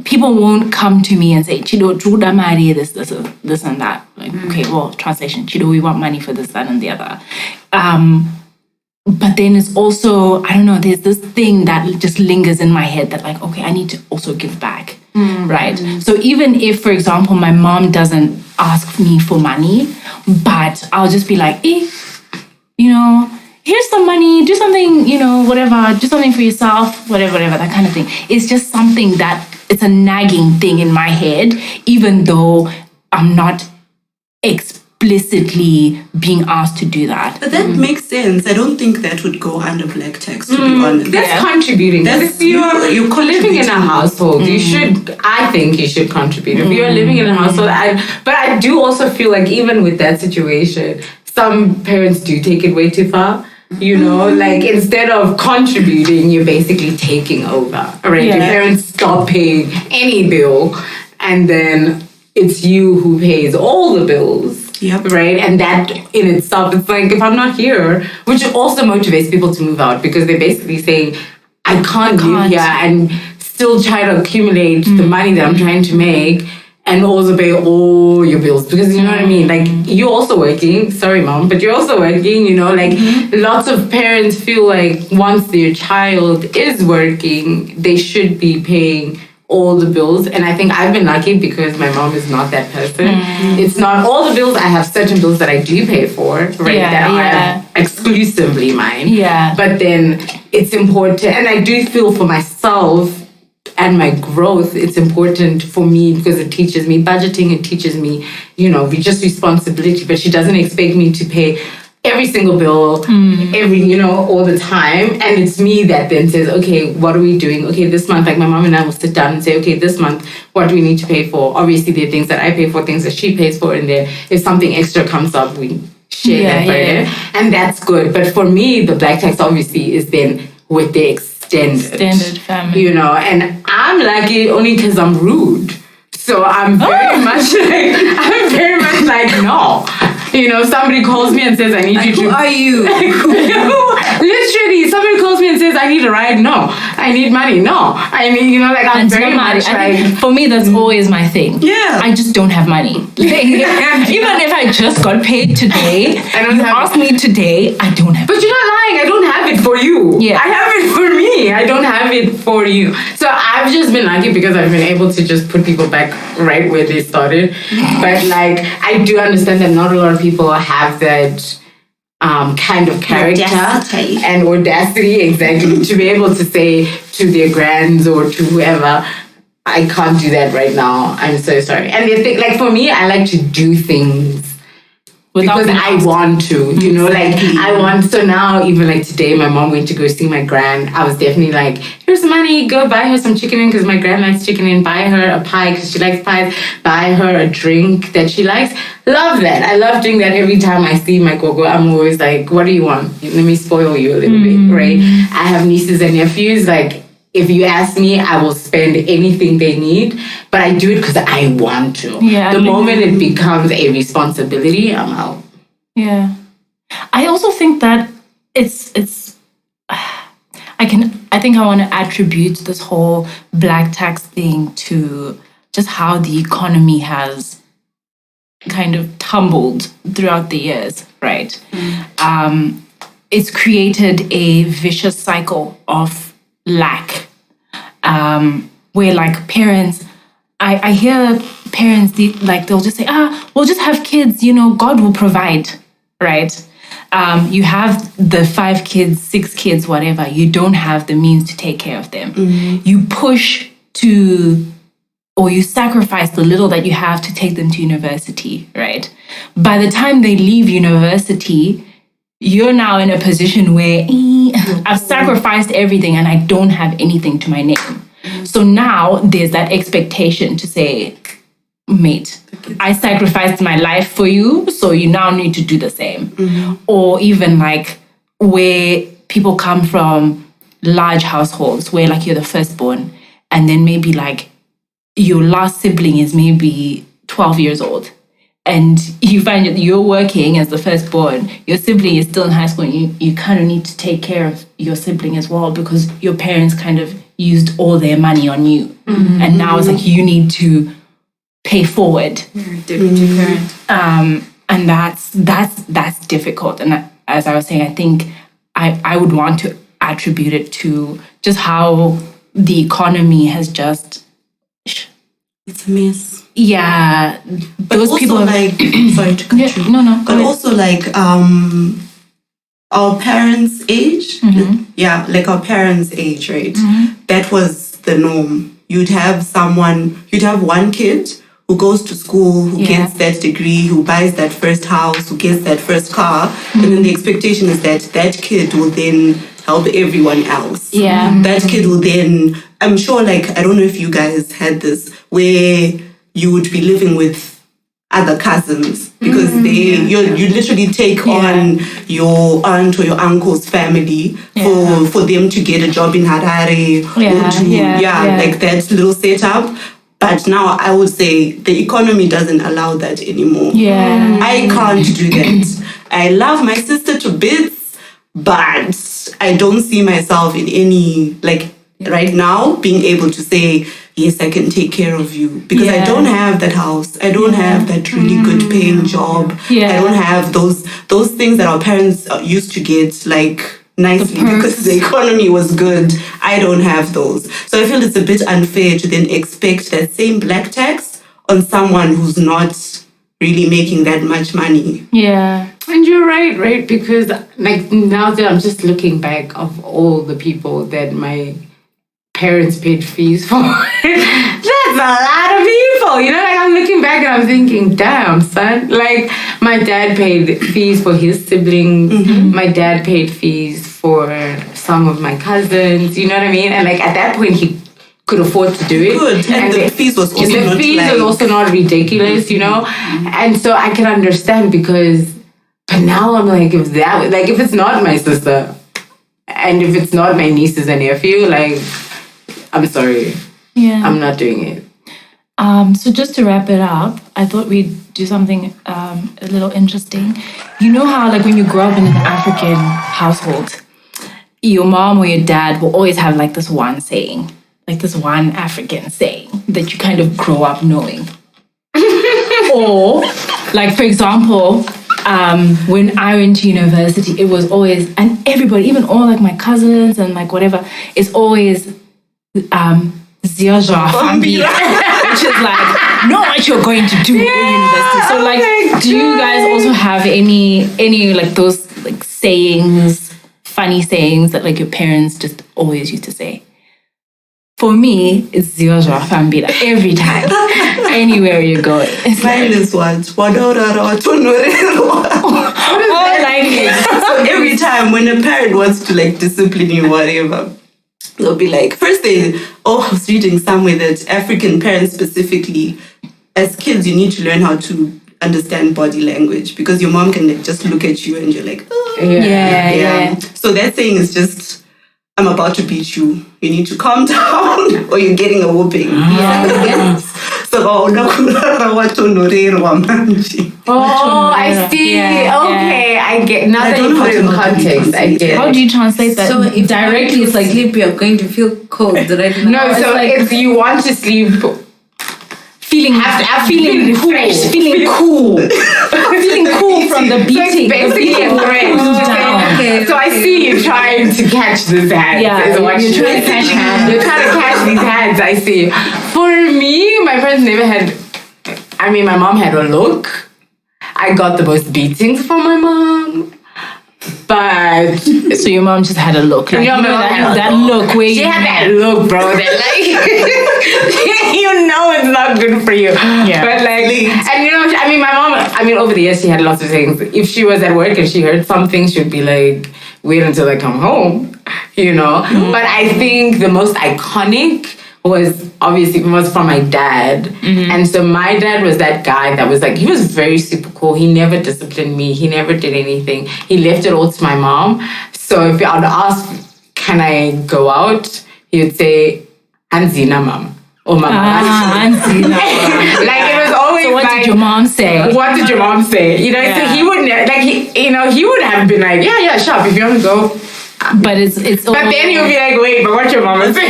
people won't come to me and say, Chido, Juda Mari, this and that. Okay, well, translation, Chido, we want money for this, that, and the other. But then it's also, I don't know, there's this thing that just lingers in my head that okay, I need to also give back, right? So even if, for example, my mom doesn't ask me for money, but I'll just be like, here's some money, do something, whatever, do something for yourself, whatever, that kind of thing. It's just something that, it's a nagging thing in my head, even though I'm not explicitly being asked to do that. But that makes sense. I don't think that would go under black tax, to be honest. That's contributing. That's if you're living in a household, I think you should contribute. If you're living in a household, but I do also feel like even with that situation, some parents do take it way too far. Instead of contributing, you're basically taking over. Right? Yeah. Your parents stop paying any bill, and then it's you who pays all the bills. Yep. Right? And that in itself, it's like, if I'm not here, which also motivates people to move out because they're basically saying, I can't live here and still try to accumulate the money that I'm trying to make and also pay all your bills. Because you know what I mean? You're also working. Sorry, mom, but you're also working, lots of parents feel like once their child is working, they should be paying all the bills. And I think I've been lucky because my mom is not that person. It's not all the bills. I have certain bills that I do pay for, right? That are exclusively mine. Yeah. But then it's important, and I do feel for myself and my growth, it's important for me because it teaches me budgeting, it teaches me, just responsibility, but she doesn't expect me to pay every single bill, all the time. And it's me that then says, okay, what are we doing? Okay, this month, my mom and I will sit down and say, okay, this month, what do we need to pay for? Obviously, there are things that I pay for, things that she pays for, and then if something extra comes up, we share that burden. And that's good. But for me, the black tax obviously is then with the extended family. And I'm lucky only because I'm rude. So I'm very much like, no. Somebody calls me and says, I need you to... Who are you? Literally, somebody calls me and says, I need a ride. No. I need money. No. I mean, I'm very much like... For me, that's always my thing. Yeah. I just don't have money. Even if I just got paid today, you asked me today, I don't have. But you're not lying. I don't have it for you. Yeah. I have it for me. I don't have it for you. So I've just been lucky because I've been able to just put people back right where they started. But I do understand that not a lot of people have that kind of character Audacity. and audacity, exactly, to be able to say to their grands or to whoever, I can't do that right now. I'm so sorry. And they think, like, for me, I like to do things because I want to, you know, like I want. So now, even like today, my mom went to go see my gran. I was definitely like, here's some money, go buy her some chicken because my gran likes chicken, buy her a pie because she likes pies, buy her a drink that she likes. Love that. I love doing that every time I see my gogo. I'm always like, what do you want? Let me spoil you a little bit, right? I have nieces and nephews, like, if you ask me, I will spend anything they need, but I do it because I want to. Yeah, the moment it becomes a responsibility, I'm out. Yeah. I also think that it's I think I want to attribute this whole black tax thing to just how the economy has kind of tumbled throughout the years, right? It's created a vicious cycle of lack, where like parents, I hear parents they'll just say, we'll just have kids, you know, God will provide, right? You have the 5 kids, 6 kids, whatever, you don't have the means to take care of them. You push to, or you sacrifice the little that you have to take them to university, right? By the time they leave university, you're now in a position where I've sacrificed everything and I don't have anything to my name. So now there's that expectation to say, mate, I sacrificed my life for you, so you now need to do the same. Or even like where people come from large households where like you're the firstborn and then maybe like your last sibling is maybe 12 years old. And you find that you're working as the firstborn, your sibling is still in high school, and you kind of need to take care of your sibling as well because your parents kind of used all their money on you. And now it's like you need to pay forward. And that's difficult. And as I was saying, I think I would want to attribute it to just how the economy has just... It's a mess. Yeah, But those also people are like sorry to cut you. No. But also like our parents' age. Yeah, like our parents' age, right? That was the norm. You'd have one kid who goes to school, who gets that degree, who buys that first house, who gets that first car, and then the expectation is that that kid will then help everyone else. Yeah. That kid will then, I'm sure, like, I don't know if you guys had this, where you would be living with other cousins because you literally take on your aunt or your uncle's family for them to get a job in Harare or to like that little setup. But now I would say the economy doesn't allow that anymore. Yeah. I can't do that. I love my sister to bits, but I don't see myself in any, like, right now being able to say, yes, I can take care of you. Because I don't have that house. I don't have that really good paying job. I don't have those things that our parents used to get, like, nicely because the economy was good. I don't have those. So I feel it's a bit unfair to then expect that same black tax on someone who's not really making that much money. Yeah. And you're right? Because like now that I'm just looking back of all the people that my parents paid fees for, that's a lot of people. You know, like I'm looking back and I'm thinking, damn, son. Like my dad paid fees for his siblings. My dad paid fees for some of my cousins. You know what I mean? And like at that point, he could afford to do it. Good. And the fees was also the not fees like... was also not ridiculous, you know? And so I can understand because, but now I'm like, if it's not my sister and if it's not my nieces and nephew, like, I'm sorry. Yeah. I'm not doing it. So just to wrap it up, I thought we'd do something a little interesting. You know how like when you grow up in an African household, your mom or your dad will always have like this one saying, like this one African saying that you kind of grow up knowing. Or like, for example, when I went to university, it was always, and everybody, even all like my cousins and like whatever, it's always Ziaja Fambi, which is like, know what you're going to do in university. So like, do you guys also have any like those like sayings, funny sayings that like your parents just always used to say? For me, it's Ziozwa Fambila every time, anywhere you go. It's Mine is what? so every time when a parent wants to like discipline you, whatever, they'll be like, first I was reading somewhere that African parents specifically, as kids, you need to learn how to understand body language because your mom can like, just look at you and you're like, oh. yeah. So that saying is just, I'm about to beat you. You need to calm down or you're getting a whooping. So, Oh, I see. Okay, I get. Now that you put it in context, I get. How do you translate that? So if directly, it's like sleep, you're going to feel cold, right? No, so if you want to sleep, feeling feeling cool, feeling cool from the beating. So it's basically a threat. Okay. So I see you trying to catch these hands. Yeah, is what you're trying to catch hands. You're trying to catch these hands. I see. For me, my parents never had. I mean, my mom had a look. I got the most beatings from my mom. But So your mom just had a look. Like, Yeah, my mom had that a look where she you had that look, bro. That like you know it's not good for you. Yeah. But like, and you know, I mean, my mom. I mean, over the years she had lots of things. If she was at work and she heard something, she'd be like, "Wait until I come home," you know. But I think the most iconic was from my dad. And so my dad was that guy that was like, he was very super cool. He never disciplined me. He never did anything. He left it all to my mom. So if I would ask, can I go out? He would say, Anzina, mom. Or mama. Like it was always So what like, did your mom say? what did your mom say? You know, so he would like he would have been like, yeah, sharp, if you want to go. But it's But then you'll be like, wait, but what your mama say?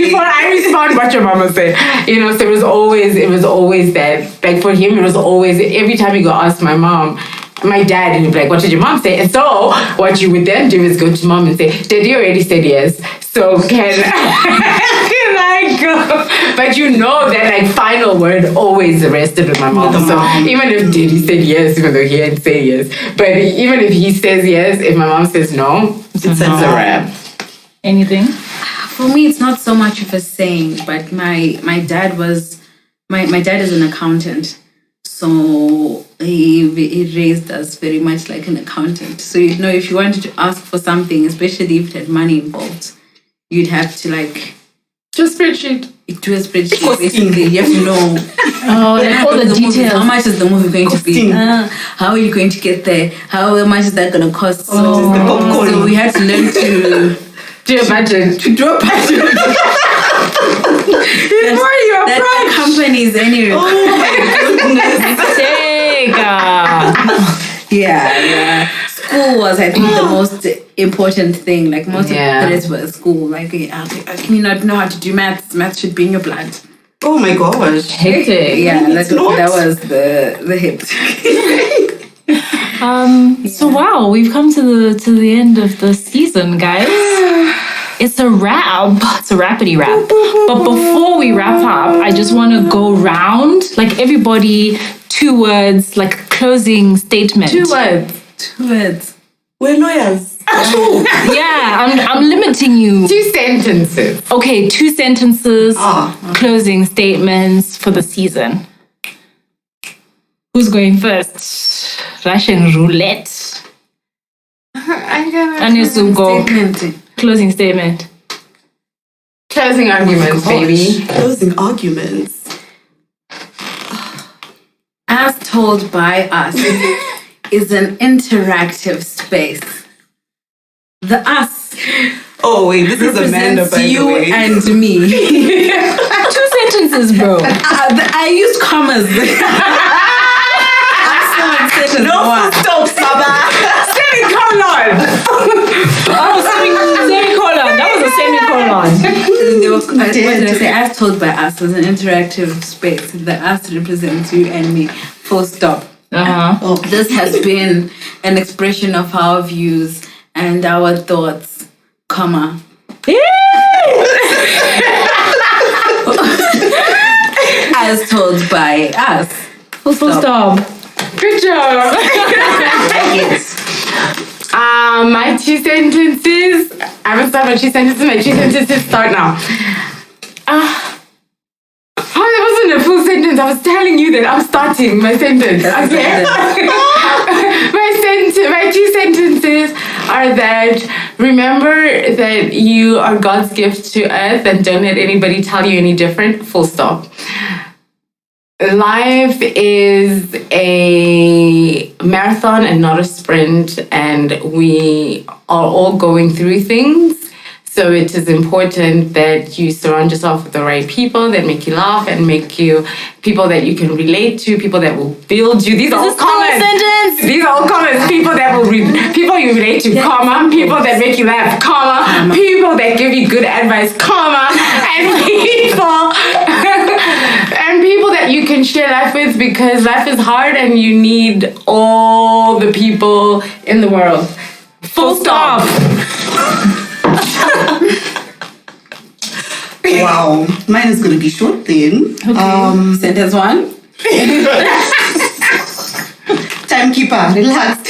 Before I respond, what your mama say? You know, so it was always that. Like for him, it was always, every time you go ask my mom, my dad, and he'd be like, what did your mom say? And so what you would then do is go to mom and say, Daddy already said yes. So can I go? But you know that like final word always rested with my mom. So even if Daddy said yes, even though he didn't say yes, but even if he says yes, if my mom says no, it's a wrap. anything? For me, it's not so much of a saying, but my dad was my dad is an accountant, so he raised us very much like an accountant. So you know, if you wanted to ask for something, especially if it had money involved, you'd have to like Just spreadsheet. do a spreadsheet. Basically, you have to know. Oh, like all the movie, details. how much is the movie going to be? How are you going to get there? How much is that going to cost? So we had to learn to Do a budget. do a budget. That companies anyway. Yeah. School was, I think, the most important thing. Like most of the rest was school. Like, can you not know how to do maths? Maths should be in your blood. Oh my gosh. Hectic. Yeah, that was the hit. So wow, we've come to the end of the season, guys. It's a wrap. It's a rapidy wrap. But before we wrap up, I just want to go round, like everybody, 2 words, like a closing statement. 2 words. 2 words. We're lawyers. Yeah, I'm limiting you. 2 sentences. Okay, 2 sentences, closing statements for the season. Who's going first? Russian roulette. Anisu, go. Closing statement. Closing arguments, baby. Closing arguments. As told by us is an interactive space. The us Oh wait, this is Amanda, by the you way. and me. 2 sentences, bro. I used commas. Stop, Saba. Semicolon. Semicolon. That was a semicolon. What did I say? As told by us was an interactive space. The us represents you and me. Full stop. This has been an expression of our views and our thoughts, comma. As told by us. Full stop. Good job. My 2 sentences. I haven't started my 2 sentences. My 2 sentences start now. Oh, that wasn't a full sentence. I was telling you that I'm starting my sentence. Okay. My 2 sentences are that remember that you are God's gift to earth and don't let anybody tell you any different. Full stop. Life is a marathon and not a sprint, and we are all going through things. So it is important that you surround yourself with the right people that make you laugh and make you people that you can relate to, people that will build you. These are all comments. These are all comments. People that will people you relate to, comma. People that make you laugh, comma. People that give you good advice, comma. And people that you can share life with, because life is hard and you need all the people in the world. Full stop. Wow, mine is going to be short then. Okay. Sentence 1. Timekeeper, relax.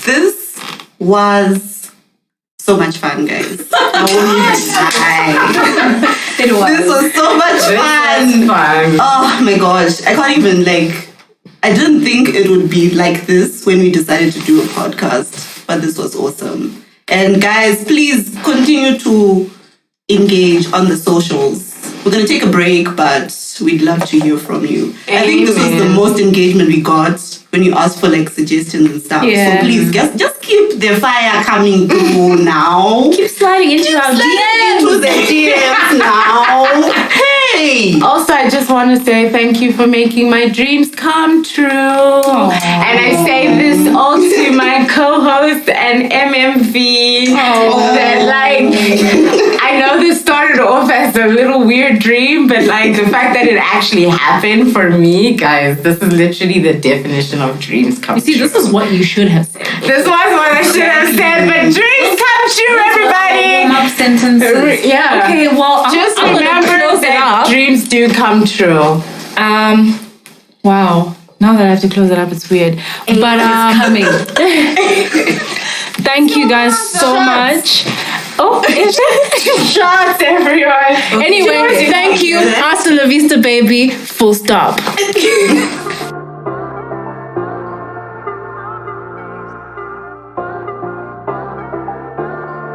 This was so much fun, guys. I won't even lie. It was. This was so much fun. Oh my gosh, I can't even I didn't think it would be like this when we decided to do a podcast, but this was awesome. And guys, please continue to engage on the socials. We're going to take a break, but we'd love to hear from you. Amen. I think this was the most engagement we got when you asked for suggestions and stuff. Yeah. So please just keep the fire coming through now. Keep sliding into our DMs. Into the DMs now. Hey! Also, I just want to say thank you for making my dreams come true. Aww. And I say this all to my co-host and MMV. That I know this started off as a little weird dream, but the fact that it actually happened for me, guys, this is literally the definition of dreams come true. You see, this is what you should have said. This was what I should have said, but dreams come true, everybody. Warm-up sentences. Yeah. Okay, well, just I'm remember that dreams do come true. Wow. Now that I have to close it up, it's weird. But coming. Thank you guys so much. Oh, Shots, everyone. anyway, thank you. Hasta la vista, baby. Full stop.